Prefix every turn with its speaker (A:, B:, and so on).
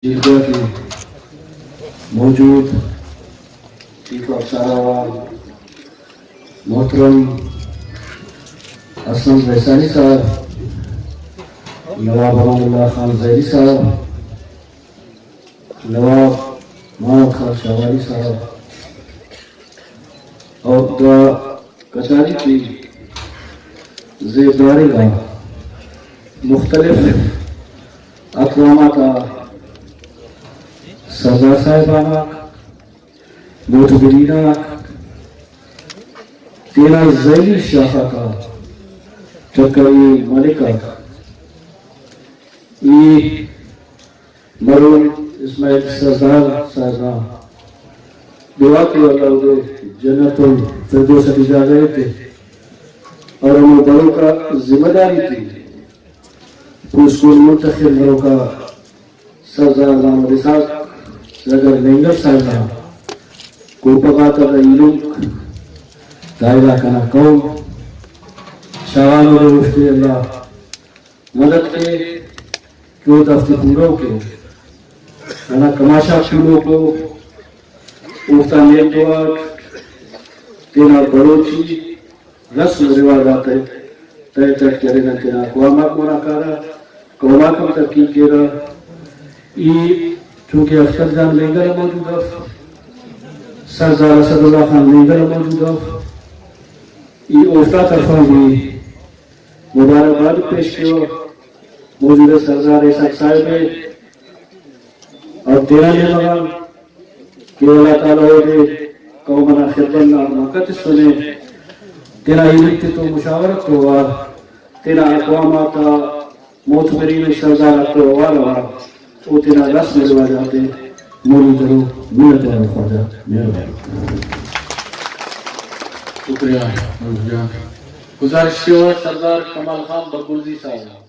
A: جرگہ کے موجود chief of ساراوال محترم اسلم ویسانی صاحب، نواب امان اللہ خان زیدی صاحب، نواب محمد خان شاہوانی صاحب اور دعا کچاری کی زیرداری کا مختلف اقوام کا سردار صاحبانہ موتبرینہ تینا ذیلی شاخہ کا چکری ملکہ ای مرون اسماعیل سردار صاحبہ دعا کہ اللہ دے جنت الفردوس عطا گئے تھے اور ہم بڑوں کا ذمہ داری تھی اسکول منتخب بڑوں کا سردار محمد اسحاق زگر لینگر صاحبہ کو پکاتا دا علم دائرہ کنا قوم شاہانو دے مفتی اللہ مدد کے کیوں دفتی پوروں کے انا کماشا پوروں کو افتا نیک دعا تینا بڑوچی رسم روایات ہے تے تک کرے گا تینا قوامات مناکارا قوامات کم ترکی کیرا ای چونکہ اختر جان لینگر موجود ہے سردار اسد اللہ خان لینگر موجود ہے ای افتا طرفہ بھی مبارکباد پیش کیا موجود سردار اسحاق صاحب ہے اور تیرا یہ لگا کہ اللہ تعالیٰ دے قومنا خدمنا موقت سنے تیرا علم تو مشاورت تو وار تیرا اقواماتا موتبرین سردار تو وار وار وہ تیرا رسم رواجات مولی درو منت و خواجہ مہربانی
B: شکریہ گزارش سردار کمال خان بگوزی صاحب